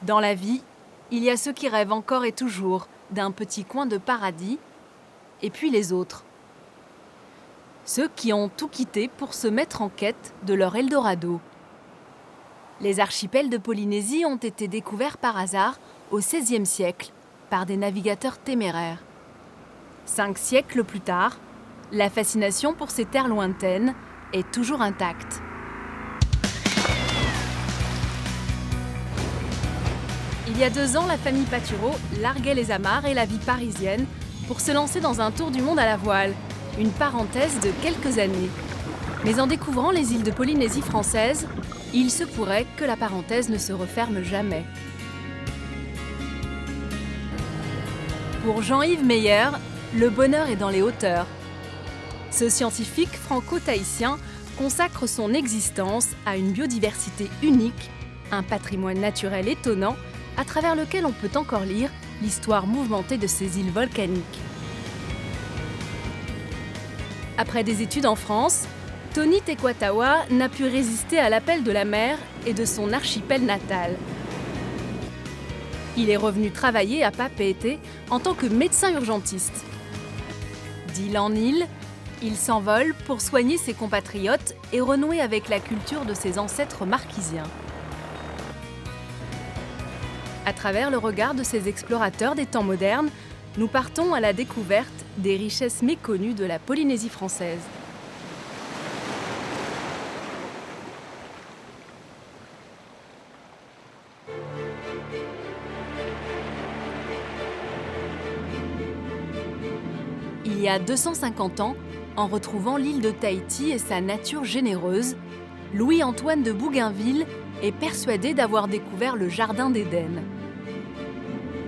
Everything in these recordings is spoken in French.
Dans la vie, il y a ceux qui rêvent encore et toujours d'un petit coin de paradis, et puis les autres. Ceux qui ont tout quitté pour se mettre en quête de leur Eldorado. Les archipels de Polynésie ont été découverts par hasard au XVIe siècle par des navigateurs téméraires. 5 siècles plus tard, la fascination pour ces terres lointaines est toujours intacte. Il y a 2 ans, la famille Patureau larguait les amarres et la vie parisienne pour se lancer dans un tour du monde à la voile, une parenthèse de quelques années. Mais en découvrant les îles de Polynésie française, il se pourrait que la parenthèse ne se referme jamais. Pour Jean-Yves Meyer, le bonheur est dans les hauteurs. Ce scientifique franco-tahitien consacre son existence à une biodiversité unique, un patrimoine naturel étonnant, à travers lequel on peut encore lire l'histoire mouvementée de ces îles volcaniques. Après des études en France, Tony Tequatawa n'a pu résister à l'appel de la mer et de son archipel natal. Il est revenu travailler à Papeete en tant que médecin urgentiste. D'île en île, il s'envole pour soigner ses compatriotes et renouer avec la culture de ses ancêtres marquisiens. À travers le regard de ces explorateurs des temps modernes, nous partons à la découverte des richesses méconnues de la Polynésie française. Il y a 250 ans, en retrouvant l'île de Tahiti et sa nature généreuse, Louis-Antoine de Bougainville est persuadé d'avoir découvert le Jardin d'Éden.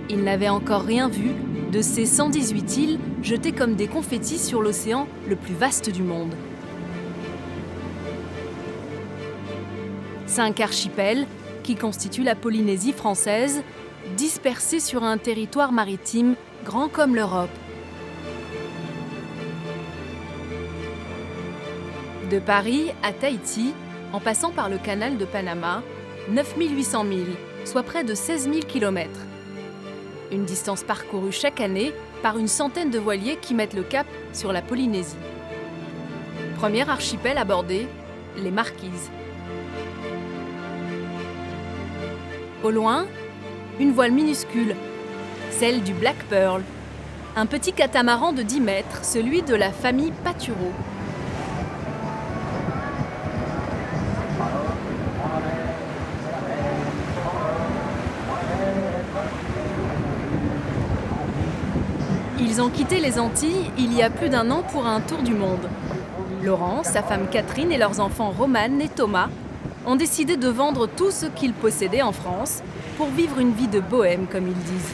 Il n'avait encore rien vu de ces 118 îles jetées comme des confettis sur l'océan le plus vaste du monde. 5 archipels qui constituent la Polynésie française, dispersés sur un territoire maritime grand comme l'Europe. De Paris à Tahiti, en passant par le canal de Panama, 9800 milles, soit près de 16 000 kilomètres. Une distance parcourue chaque année par une centaine de voiliers qui mettent le cap sur la Polynésie. Premier archipel abordé, les Marquises. Au loin, une voile minuscule, celle du Black Pearl, un petit catamaran de 10 mètres, celui de la famille Patureau. Ils ont quitté les Antilles il y a plus d'1 an pour un tour du monde. Laurent, sa femme Catherine et leurs enfants Romane et Thomas ont décidé de vendre tout ce qu'ils possédaient en France pour vivre une vie de bohème, comme ils disent.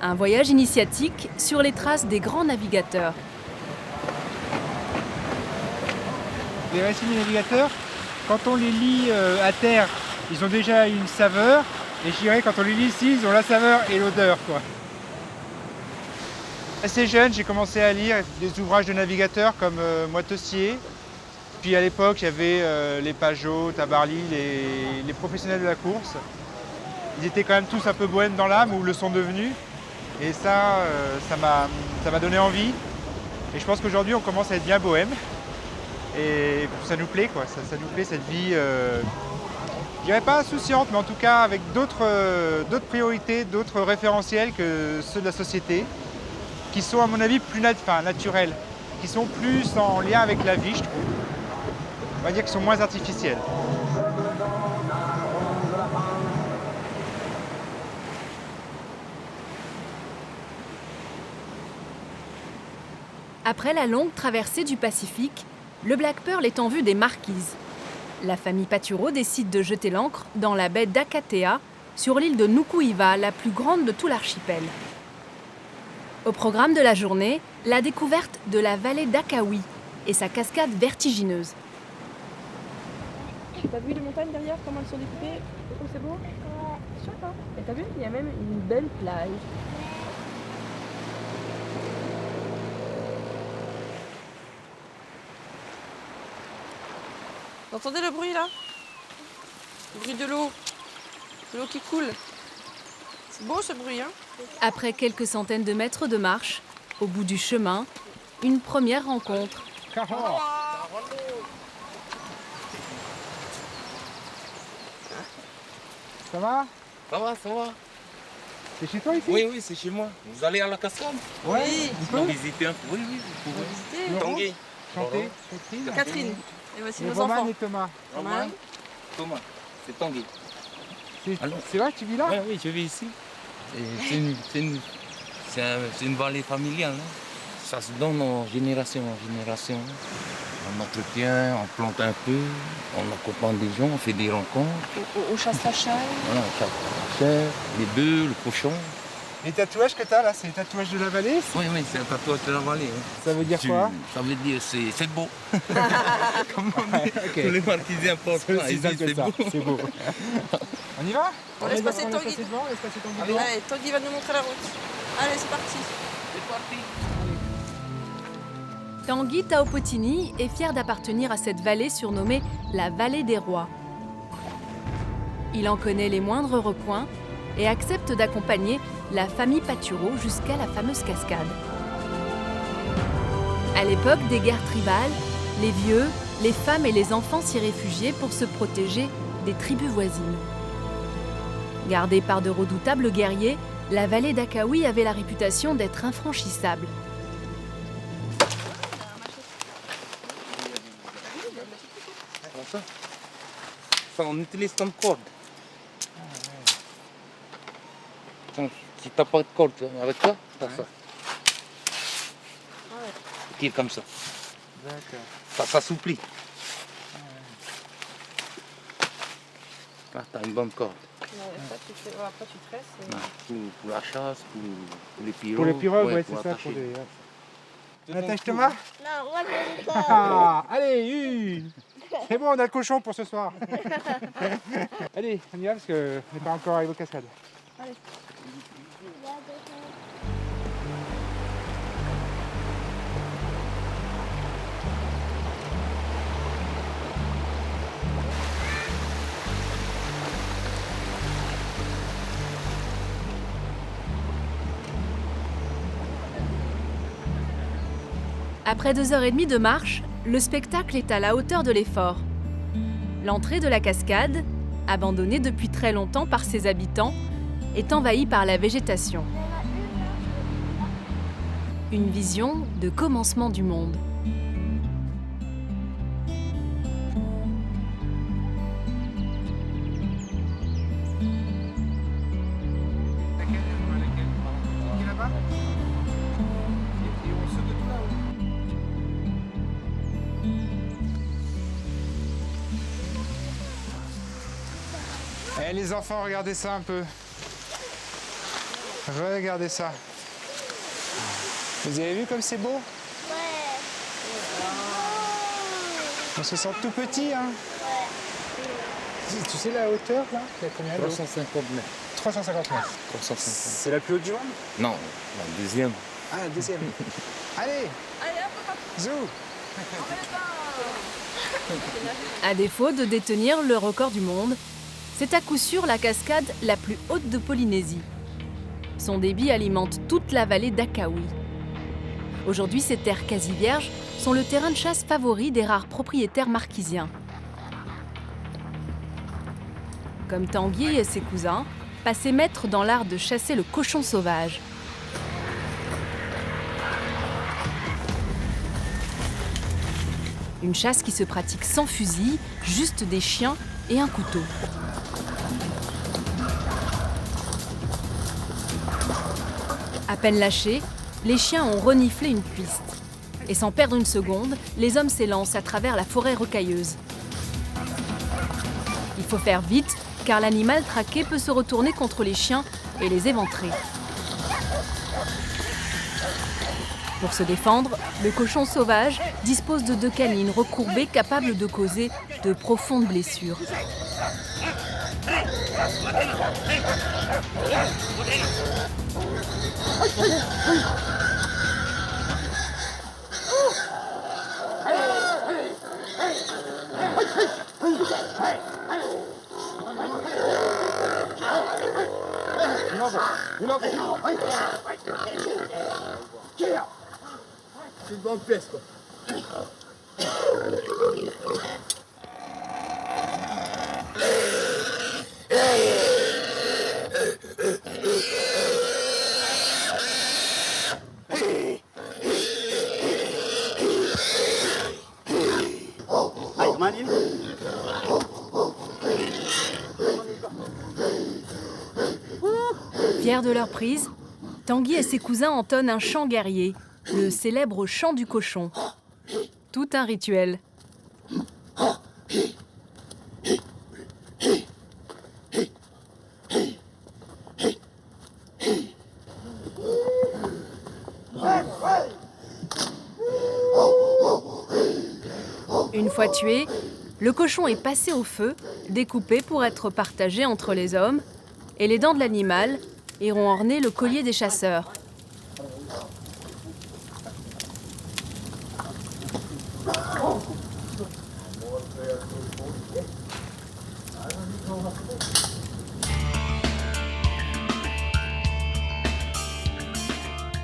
Un voyage initiatique sur les traces des grands navigateurs. Les récits des navigateurs, quand on les lit à terre, ils ont déjà une saveur. Et je dirais, quand on les lit ici, ils ont la saveur et l'odeur, quoi. Assez jeune, j'ai commencé à lire des ouvrages de navigateurs comme Moitessier. Puis à l'époque, il y avait les Pajot, Tabarly, les professionnels de la course. Ils étaient quand même tous un peu bohèmes dans l'âme, ou le sont devenus. Et ça m'a donné envie. Et je pense qu'aujourd'hui, on commence à être bien bohème. Et ça nous plaît, quoi. Ça nous plaît, cette vie, je dirais pas insouciante, mais en tout cas avec d'autres priorités, d'autres référentiels que ceux de la société, qui sont à mon avis plus naturels, qui sont plus en lien avec la vie, je trouve. On va dire qu'ils sont moins artificiels. Après la longue traversée du Pacifique, le Black Pearl est en vue des Marquises. La famille Patureau décide de jeter l'ancre dans la baie d'Akatea, sur l'île de Nuku'iva, la plus grande de tout l'archipel. Au programme de la journée, la découverte de la vallée d'Akawi et sa cascade vertigineuse. T'as vu les montagnes derrière, comment elles sont découpées? Oh, c'est beau? Ouais, c'est chouette, hein? Et t'as vu, il y a même une belle plage. Vous entendez le bruit là? Le bruit de l'eau qui coule. C'est beau ce bruit, hein? Après quelques centaines de mètres de marche, au bout du chemin, une première rencontre. Ça va? Ça va, ça va. C'est chez toi ici? Oui, oui, c'est chez moi. Vous allez à la cascade? Ouais. Oui. On Vous peut visiter un peu? Oui, oui, vous pouvez. Visiter. Tanguy. chanter? Catherine? Catherine. Et voici Et nos Roman enfants. et Thomas. Roman. Thomas, c'est Tanguy. Alors. C'est vrai que tu vis là? Oui, oui, je vis ici. C'est une vallée familiale. Hein. Ça se donne en génération en génération. On entretient, on plante un peu, on accompagne des gens, on fait des rencontres. On chasse la chair. Voilà, on chasse la chair, les bœufs, le cochon. Les tatouages que t'as là, c'est les tatouages de la vallée? Oui, oui, c'est un tatouage de la vallée. Hein. Ça veut dire quoi? Ça veut dire c'est beau. Comme on dit, Ok. tous les marquisiens pensent C'est pas, aussi ils simple disent que c'est ça, beau. c'est beau. On y va? On laisse passer On Tanguy. laisse passer devant, on laisse passer Tanguy. Allez, Tanguy va nous montrer la route. Allez, c'est parti. C'est parti. Tanguy Taopotini est fier d'appartenir à cette vallée surnommée la vallée des rois. Il en connaît les moindres recoins et accepte d'accompagner la famille Paturo jusqu'à la fameuse cascade. À l'époque des guerres tribales, les vieux, les femmes et les enfants s'y réfugiaient pour se protéger des tribus voisines. Gardée par de redoutables guerriers, la vallée d'Akawi avait la réputation d'être infranchissable. Ça, on utilise comme corde. Attends, si t'as pas de corde avec toi, t'as ça. Tu tires comme ça. D'accord. Ça s'assouplit. Là, t'as une bonne corde. Après, tu tresses. Non, pour la chasse, pour les pirogues. Pour les pirogues, ouais, c'est ça. attacher. Pour les... On attache Thomas? Non, moi je veux pas. Ah, allez, une. C'est bon, on a le cochon pour ce soir. Allez, on y va parce qu'on n'est pas encore arrivé aux cascades. Après 2h30 de marche, le spectacle est à la hauteur de l'effort. L'entrée de la cascade, abandonnée depuis très longtemps par ses habitants, est envahie par la végétation. Une vision de commencement du monde. Eh les enfants, regardez ça un peu. Regardez ça. Vous avez vu comme c'est beau? Ouais. On se sent tout petit, hein? Tu sais la hauteur là? Il y a combien de haut? 350 mètres. 350 mètres. 350. C'est la plus haute du monde? Non, la deuxième. Ah, la deuxième. Allez, Allez, hop, zou. À défaut de détenir le record du monde, c'est à coup sûr la cascade la plus haute de Polynésie. Son débit alimente toute la vallée d'Akawi. Aujourd'hui, ces terres quasi vierges sont le terrain de chasse favori des rares propriétaires marquisiens. Comme Tanguy et ses cousins, passés maîtres dans l'art de chasser le cochon sauvage. Une chasse qui se pratique sans fusil, juste des chiens et un couteau. À peine lâchés, les chiens ont reniflé une piste. Et sans perdre une seconde, les hommes s'élancent à travers la forêt rocailleuse. Il faut faire vite, car l'animal traqué peut se retourner contre les chiens et les éventrer. Pour se défendre, le cochon sauvage dispose de 2 canines recourbées capables de causer de profondes blessures. C'est une bonne pièce, quoi. Aïe, Manil. Fiers de leur prise, Tanguy et ses cousins entonnent un chant guerrier, le célèbre chant du cochon. Tout un rituel. Une fois tué, le cochon est passé au feu, découpé pour être partagé entre les hommes, et les dents de l'animal iront orner le collier des chasseurs.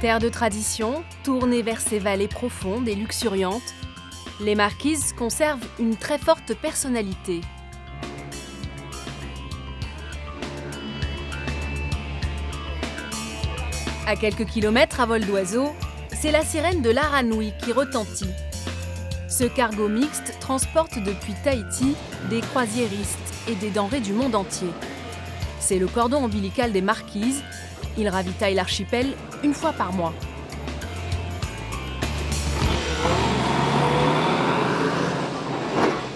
Terre de tradition, tournée vers ses vallées profondes et luxuriantes, les Marquises conservent une très forte personnalité. À quelques kilomètres à vol d'oiseau, c'est la sirène de l'Aranui qui retentit. Ce cargo mixte transporte depuis Tahiti des croisiéristes et des denrées du monde entier. C'est le cordon ombilical des Marquises. Il ravitaille l'archipel une fois par mois.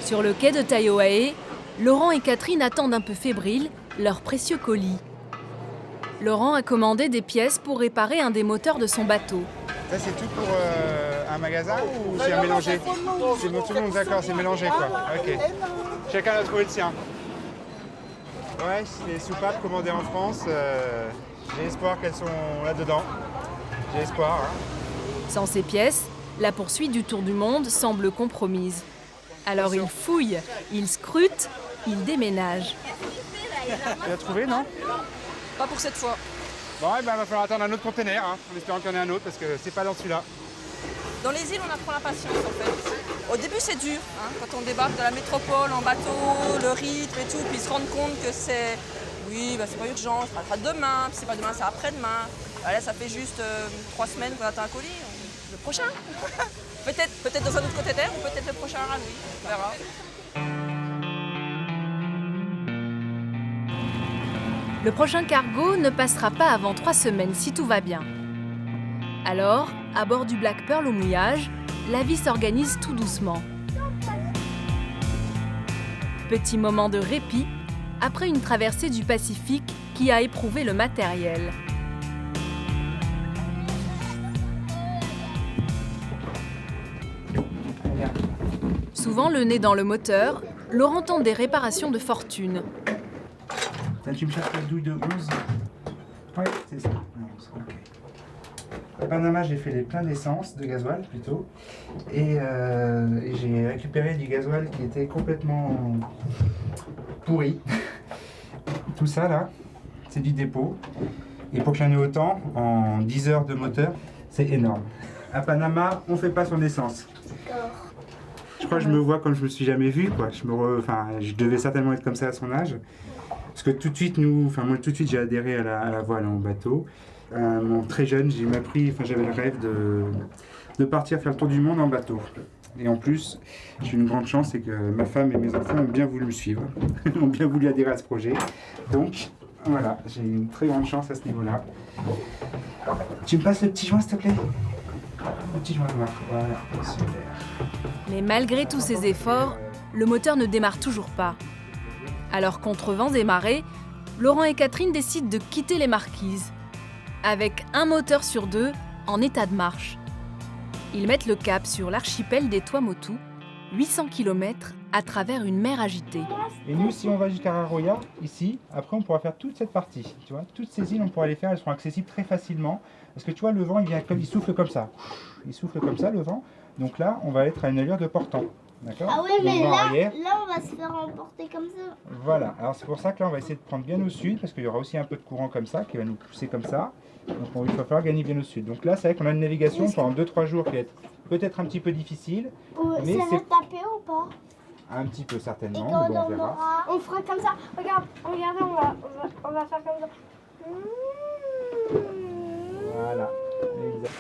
Sur le quai de Taiohae, Laurent et Catherine attendent un peu fébriles leur précieux colis. Laurent a commandé des pièces pour réparer un des moteurs de son bateau. Ça, c'est tout pour un magasin ou c'est mélangé? C'est pour tout le monde, d'accord, c'est mélangé quoi. Ok. Chacun a trouvé le sien. Ouais, les soupapes commandées en France, j'ai espoir qu'elles sont là-dedans. J'ai espoir. Hein. Sans ces pièces, la poursuite du tour du monde semble compromise. Alors il fouille, il scrute, il déménage. Tu l'as trouvé, non? Pas pour cette fois. Bon, il va falloir attendre un autre container, hein, en espérant qu'il y en ait un autre, parce que c'est pas dans celui-là. Dans les îles, on apprend la patience en fait. Au début, c'est dur, hein, quand on débarque de la métropole en bateau, le rythme et tout, puis se rendre compte que c'est... Oui, bah, c'est pas urgent, ça sera demain, puis c'est pas demain, c'est après-demain. Là, ça fait juste 3 semaines qu'on attend un colis. Le prochain peut-être dans un autre container ou peut-être le prochain à Ranui, on verra. Le prochain cargo ne passera pas avant 3 semaines si tout va bien. Alors, à bord du Black Pearl au mouillage, la vie s'organise tout doucement. Petit moment de répit après une traversée du Pacifique qui a éprouvé le matériel. Souvent le nez dans le moteur, Laurent tente des réparations de fortune. Tu me cherches la douille de 11? Oui, c'est ça. Okay. À Panama, j'ai fait les pleins d'essence, de gasoil plutôt. Et j'ai récupéré du gasoil qui était complètement pourri. Tout ça là, c'est du dépôt. Et pour qu'il y en ait autant, en 10 heures de moteur, c'est énorme. À Panama, on ne fait pas son essence. Je crois que je me vois comme je me suis jamais vu, quoi. Je devais certainement être comme ça à son âge. Parce que tout de suite, moi tout de suite j'ai adhéré à la voile en bateau. Très jeune, j'avais le rêve de partir faire le tour du monde en bateau. Et en plus, j'ai une grande chance, c'est que ma femme et mes enfants ont bien voulu me suivre, ont bien voulu adhérer à ce projet. Donc voilà, j'ai une très grande chance à ce niveau-là. Tu me passes le petit joint s'il te plaît? Le petit joint noir, voilà, super. Mais malgré tous ces efforts, le moteur ne démarre toujours pas. Alors contre vents et marées, Laurent et Catherine décident de quitter les Marquises, avec un moteur sur 2 en état de marche. Ils mettent le cap sur l'archipel des Tuamotu, 800 km à travers une mer agitée. Et nous, si on va jusqu'à Raroya, ici, après on pourra faire toute cette partie. Tu vois, toutes ces îles, on pourra les faire, elles seront accessibles très facilement. Parce que tu vois, le vent, il souffle comme ça. Il souffle comme ça, le vent. Donc là, on va être à une allure de portant. D'accord? Ah ouais, Donc, mais vent là, arrière. là, on va se faire emporter comme ça. Voilà, alors c'est pour ça que là on va essayer de prendre bien au sud parce qu'il y aura aussi un peu de courant comme ça qui va nous pousser comme ça. Donc il va falloir gagner bien au sud. Donc là c'est vrai qu'on a une navigation pendant 2-3 jours qui va être peut-être un petit peu difficile, mais Ça va c'est taper ou pas? un petit peu Et certainement, quand mais bon, on on verra. aura... On fera comme ça. Regarde, regardez, on va faire comme ça. Voilà. Exact.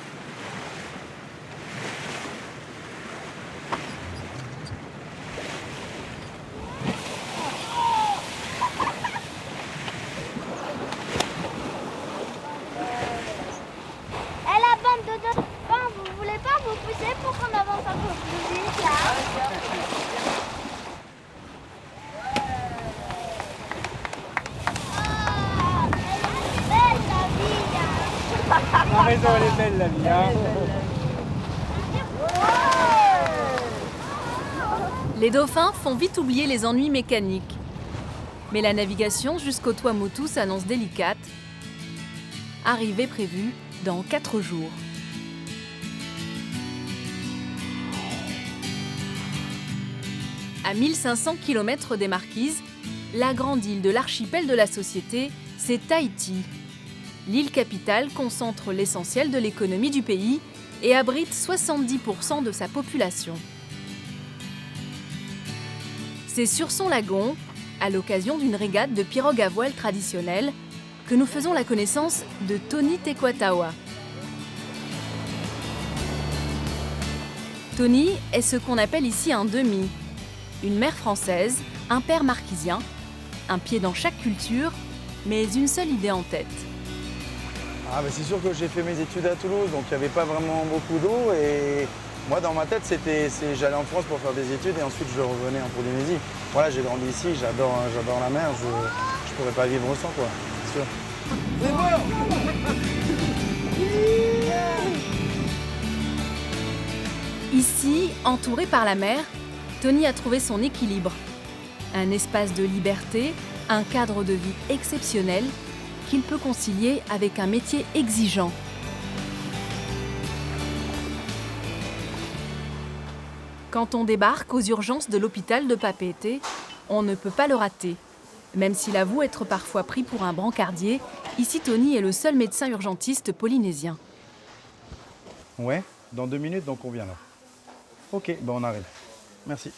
Et la bande de dauphins, vous voulez pas vous pousser pour qu'on avance un peu plus vite là? Ah, elle est belle la vie hein. La raison elle est belle la vie. Hein. Les dauphins font vite oublier les ennuis mécaniques. Mais la navigation jusqu'au Tuamotu s'annonce délicate. Arrivée prévue dans 4 jours. À 1500 km des Marquises, la grande île de l'archipel de la Société, c'est Tahiti. L'île capitale concentre l'essentiel de l'économie du pays et abrite 70% de sa population. C'est sur son lagon, à l'occasion d'une régate de pirogues à voile traditionnelle, que nous faisons la connaissance de Tony Tequatawa. Tony est ce qu'on appelle ici un demi. Une mère française, un père marquisien, un pied dans chaque culture, mais une seule idée en tête. Ah bah c'est sûr que j'ai fait mes études à Toulouse, donc il n'y avait pas vraiment beaucoup d'eau. Et moi, dans ma tête, j'allais en France pour faire des études et ensuite je revenais en Polynésie. Voilà, j'ai grandi ici, j'adore la mer, je ne pourrais pas vivre sans, quoi, c'est sûr. Ici, entouré par la mer, Tony a trouvé son équilibre. Un espace de liberté, un cadre de vie exceptionnel qu'il peut concilier avec un métier exigeant. Quand on débarque aux urgences de l'hôpital de Papeete, on ne peut pas le rater. Même s'il avoue être parfois pris pour un brancardier, ici Tony est le seul médecin urgentiste polynésien. Ouais, dans 2 minutes, donc on vient là. Ok, ben on arrive. Merci.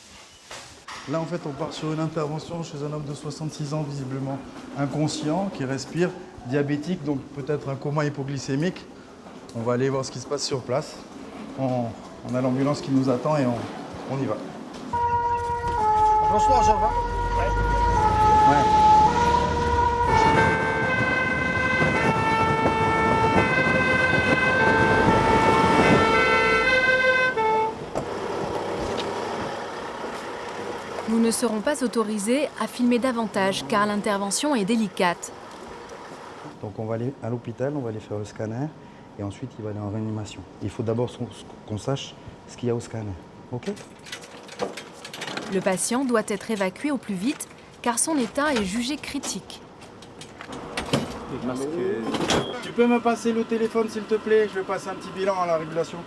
Là, en fait, on part sur une intervention chez un homme de 66 ans, visiblement inconscient, qui respire, diabétique, donc peut-être un coma hypoglycémique. On va aller voir ce qui se passe sur place. On a l'ambulance qui nous attend et on y va. Franchement, j'en va. Ouais. Nous ne serons pas autorisés à filmer davantage car l'intervention est délicate. Donc on va aller à l'hôpital, on va aller faire le scanner et ensuite il va aller en réanimation. Il faut d'abord qu'on sache ce qu'il y a au scanner. Ok ? Le patient doit être évacué au plus vite car son état est jugé critique. Tu peux me passer le téléphone s'il te plaît? Je vais passer un petit bilan à la régulation.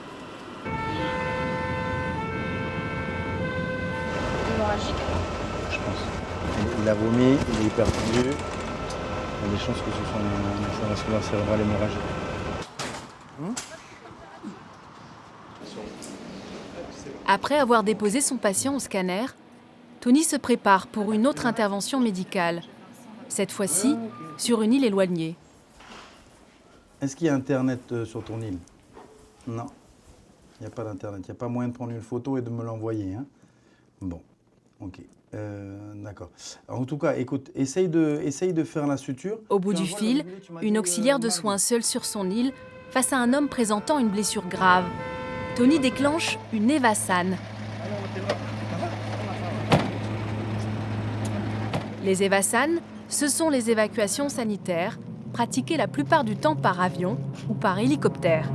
Hémorragique. Je pense. Il a vomi, il est hyper tendu. Il y a des chances que ce soit une inflammation vasculaire cérébrale hémorragique. Après avoir déposé son patient au scanner, Tony se prépare pour une autre intervention médicale. Cette fois-ci, sur une île éloignée. Est-ce qu'il y a Internet sur ton île? Non. Il n'y a pas d'Internet. Il n'y a pas moyen de prendre une photo et de me l'envoyer. Hein? Bon, ok. D'accord. En tout cas, écoute, essaye de faire la suture. Au bout du fil, une auxiliaire de soins seule sur son île, face à un homme présentant une blessure grave. Tony déclenche une Evasane. Les Evasanes, ce sont les évacuations sanitaires, pratiquées la plupart du temps par avion ou par hélicoptère.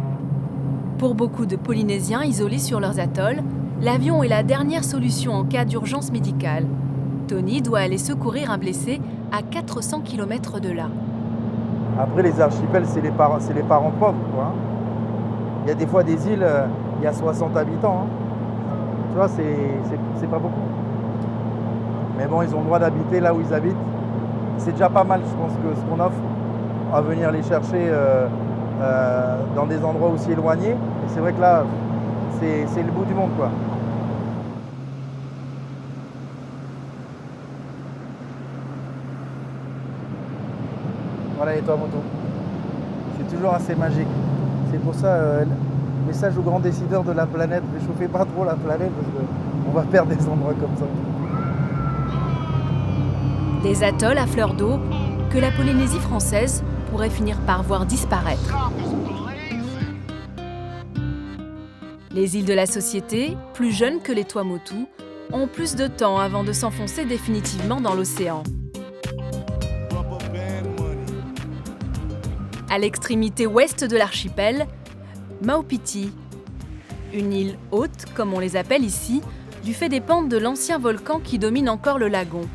Pour beaucoup de Polynésiens isolés sur leurs atolls, l'avion est la dernière solution en cas d'urgence médicale. Tony doit aller secourir un blessé à 400 km de là. Après, les archipels, c'est les parents pauvres, quoi. Il y a des fois des îles, il y a 60 habitants. Hein. vois, c'est pas beaucoup. Mais bon, ils ont le droit d'habiter là où ils habitent. C'est déjà pas mal, je pense, que ce qu'on offre, à venir les chercher dans des endroits aussi éloignés. Et c'est vrai que là, c'est le bout du monde, quoi. Voilà, et toi, moto. C'est toujours assez magique. C'est pour ça, message aux grands décideurs de la planète, réchauffez pas trop la planète parce qu'on va perdre des endroits comme ça. Des atolls à fleur d'eau que la Polynésie française pourrait finir par voir disparaître. Les îles de la Société, plus jeunes que les Tuamotu, ont plus de temps avant de s'enfoncer définitivement dans l'océan. À l'extrémité ouest de l'archipel, Maupiti, une île haute, comme on les appelle ici, du fait des pentes de l'ancien volcan qui domine encore le lagon.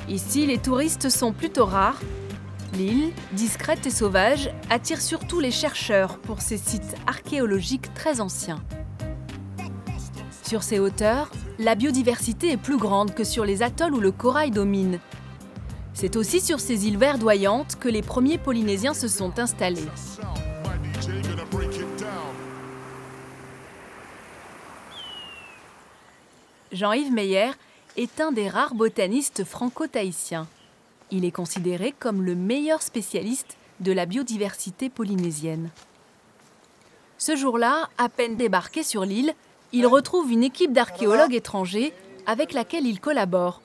Ici, les touristes sont plutôt rares. L'île, discrète et sauvage, attire surtout les chercheurs pour ses sites archéologiques très anciens. Sur ces hauteurs, la biodiversité est plus grande que sur les atolls où le corail domine. C'est aussi sur ces îles verdoyantes que les premiers Polynésiens se sont installés. Jean-Yves Meyer est un des rares botanistes franco-tahitiens. Il est considéré comme le meilleur spécialiste de la biodiversité polynésienne. Ce jour-là, à peine débarqué sur l'île, il retrouve une équipe d'archéologues étrangers avec laquelle il collabore.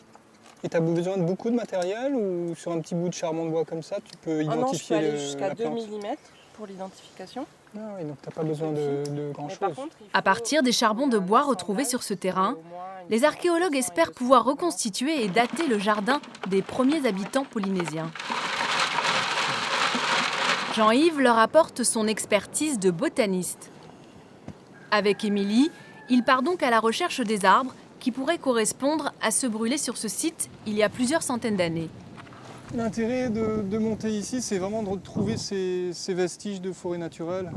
Et tu as besoin de beaucoup de matériel ou sur un petit bout de charbon de bois comme ça, tu peux identifier aller la jusqu'à 2 plante? mm pour l'identification. Ah oui, donc tu n'as pas besoin de grand-chose. À partir des charbons de bois retrouvés sur ce terrain, les archéologues espèrent pouvoir reconstituer et dater le jardin des premiers habitants polynésiens. Jean-Yves leur apporte son expertise de botaniste. Avec Émilie, il part donc à la recherche des arbres qui pourraient correspondre à ceux brûlés sur ce site il y a plusieurs centaines d'années. L'intérêt de monter ici, c'est vraiment de retrouver ces vestiges de forêt naturelle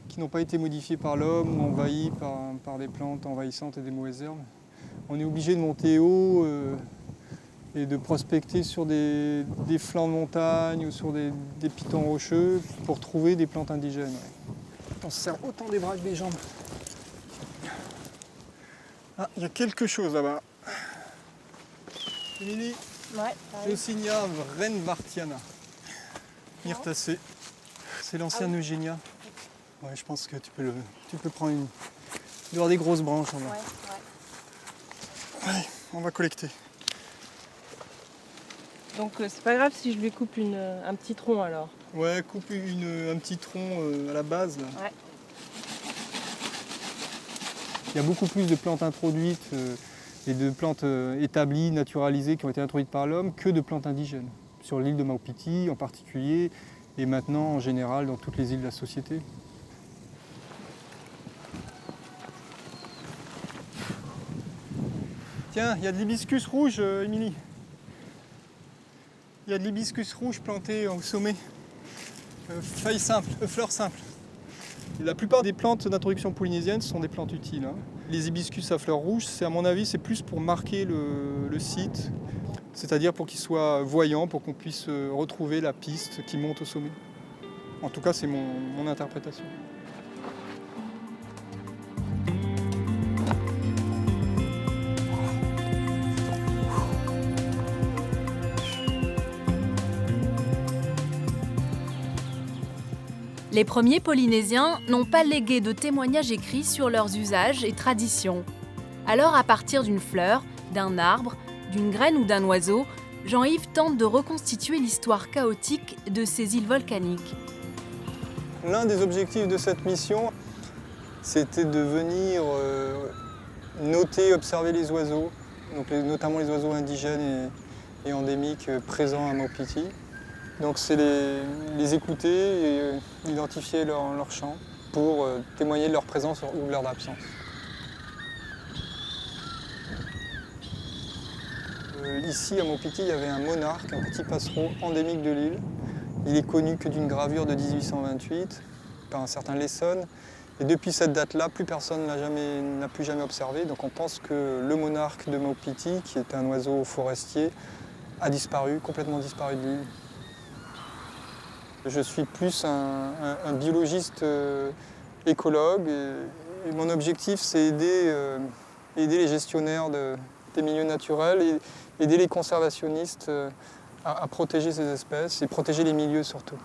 qui n'ont pas été modifiés par l'homme ou envahis par des plantes envahissantes et des mauvaises herbes. On est obligé de monter haut et de prospecter sur des flancs de montagne ou sur des pitons rocheux pour trouver des plantes indigènes. On se sert autant des bras que des jambes. Ah, il y a quelque chose là-bas. Émilie, Eugenia Vrenvartiana, Myrtacée. C'est l'ancienne Eugenia. Ouais, je pense que tu peux prendre une. Il doit y avoir des grosses branches en bas. Ouais, on va collecter. Donc c'est pas grave si je lui coupe un petit tronc alors. Ouais, coupe un petit tronc à la base. Là. Ouais. Il y a beaucoup plus de plantes introduites et de plantes établies, naturalisées, qui ont été introduites par l'homme, que de plantes indigènes. Sur l'île de Maupiti en particulier, et maintenant en général dans toutes les îles de la Société. Tiens, il y a de l'hibiscus rouge, Émilie. Il y a de l'hibiscus rouge planté au sommet. Feuilles simples, fleurs simples. La plupart des plantes d'introduction polynésienne sont des plantes utiles. Hein. Les hibiscus à fleurs rouges, à mon avis, c'est plus pour marquer le site, c'est-à-dire pour qu'il soit voyant, pour qu'on puisse retrouver la piste qui monte au sommet. En tout cas, c'est mon interprétation. Les premiers Polynésiens n'ont pas légué de témoignages écrits sur leurs usages et traditions. Alors, à partir d'une fleur, d'un arbre, d'une graine ou d'un oiseau, Jean-Yves tente de reconstituer l'histoire chaotique de ces îles volcaniques. L'un des objectifs de cette mission, c'était de venir noter, observer les oiseaux, donc notamment les oiseaux indigènes et endémiques présents à Maupiti. Donc c'est les écouter et identifier leur chant pour témoigner de leur présence ou de leur absence. Ici à Maupiti, il y avait un monarque, un petit passereau endémique de l'île. Il est connu que d'une gravure de 1828 par un certain Lesson. Et depuis cette date-là, plus personne n'a plus jamais observé. Donc on pense que le monarque de Maupiti, qui est un oiseau forestier, a disparu, complètement disparu de l'île. Je suis plus un biologiste écologue et mon objectif c'est aider les gestionnaires des milieux naturels et aider les conservationnistes à protéger ces espèces et protéger les milieux surtout.